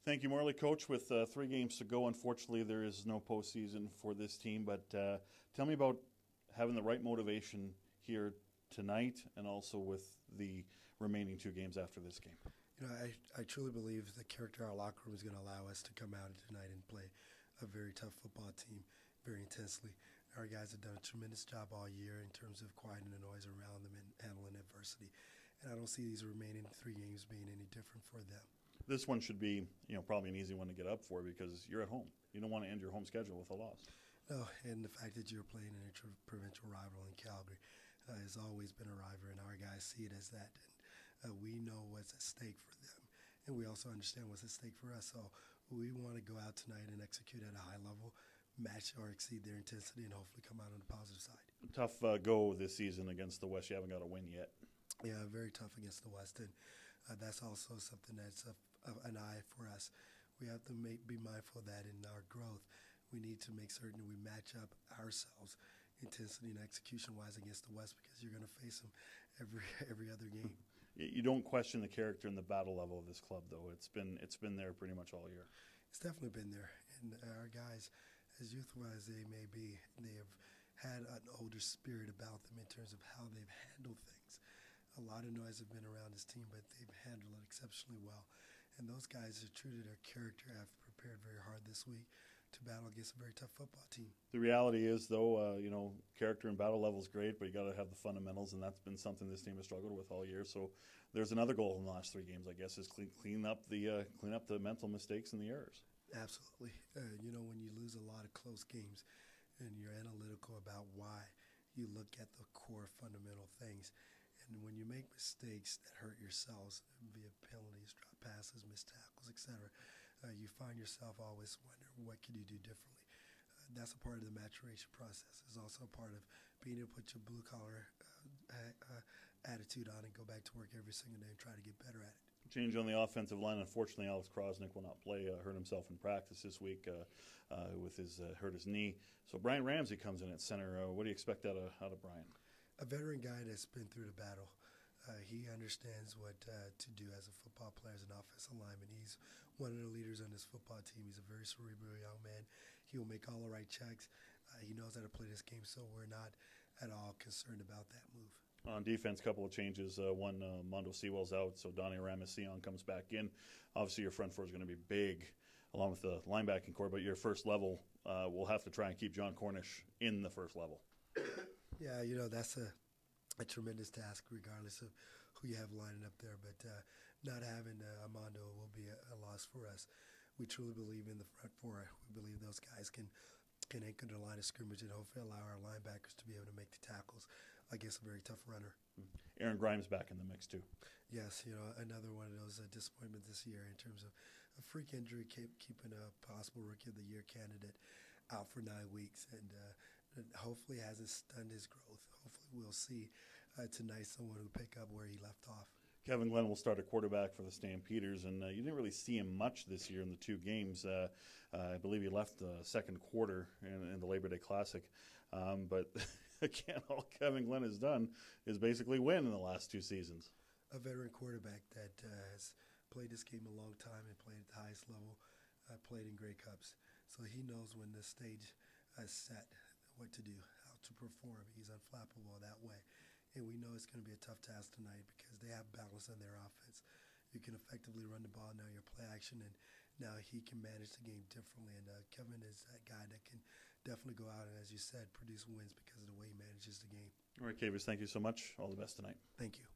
Thank you, Morley. Coach, with 3 games to go, unfortunately, there is no postseason for this team. But tell me about having the right motivation here tonight and also with the remaining 2 games after this game. I truly believe the character of our locker room is going to allow us to come out tonight and play a very tough football team very intensely. Our guys have done a tremendous job all year in terms of quieting the noise around them and handling adversity. And I don't see these remaining 3 games being any different for them. This one should be, probably an easy one to get up for because you're at home. You don't want to end your home schedule with a loss. No, and the fact that you're playing an interprovincial rival in Calgary has always been a rival, and our guys see it as that. And we know what's at stake for them, and we also understand what's at stake for us. So we want to go out tonight and execute at a high level, match or exceed their intensity, and hopefully come out on the positive side. Tough go this season against the West. You haven't got a win yet. Yeah, very tough against the West, and that's also something that's an eye for us. We have to be mindful of that in our growth. We need to make certain we match up ourselves intensity and execution-wise against the West because you're going to face them every other game. You don't question the character and the battle level of this club, though. It's been there pretty much all year. It's definitely been there, and our guys, as youthful as they may be, they have had an older spirit about them in terms of how they've handled things. A lot of noise have been around this team, but they've handled it exceptionally well. And those guys are true to their character, have prepared very hard this week to battle against a very tough football team. The reality is, though, character and battle level is great, but you got to have the fundamentals, and that's been something this team has struggled with all year. So there's another goal in the last 3 games, I guess, is clean up the mental mistakes and the errors. Absolutely. When you lose a lot of close games and you're analytical about why, you look at the core fundamental things. And when you make mistakes that hurt yourselves via penalties, drop passes, missed tackles, etc., you find yourself always wondering what can you do differently. That's a part of the maturation process. It's also a part of being able to put your blue-collar attitude on and go back to work every single day and try to get better at it. Change on the offensive line. Unfortunately, Alex Krosnick will not play. Hurt himself in practice this week with hurt his knee. So Brian Ramsey comes in at center. What do you expect out of Brian? A veteran guy that's been through the battle. He understands what to do as a football player, as an offensive lineman. He's one of the leaders on this football team. He's a very cerebral young man. He'll make all the right checks. He knows how to play this game, so we're not at all concerned about that move. On defense, a couple of changes. One, Mondo Sewell's out, so Donnie Ramasian comes back in. Obviously, your front four is going to be big, along with the linebacking core, but your first level will have to try and keep John Cornish in the first level. Yeah, that's a tremendous task regardless of who you have lining up there. But not having Armando will be a loss for us. We truly believe in the front four. We believe those guys can anchor the line of scrimmage and hopefully allow our linebackers to be able to make the tackles against a very tough runner. Aaron Grimes back in the mix, too. Yes, another one of those disappointments this year in terms of a freak injury, keeping a possible Rookie of the Year candidate out for 9 weeks. And hopefully hasn't stunned his growth. Hopefully we'll see tonight someone who pick up where he left off. Kevin Glenn will start a quarterback for the Stampeders, and you didn't really see him much this year in the 2 games. I believe he left the second quarter in the Labor Day Classic. But again, all Kevin Glenn has done is basically win in the last 2 seasons. A veteran quarterback that has played this game a long time and played at the highest level, played in Grey Cups. So he knows when the stage is set, what to do, how to perform. He's unflappable that way. And we know it's going to be a tough task tonight because they have balance on their offense. You can effectively run the ball, now your play action, and now he can manage the game differently. And Kevin is that guy that can definitely go out and, as you said, produce wins because of the way he manages the game. All right, Kavis, thank you so much. All the best tonight. Thank you.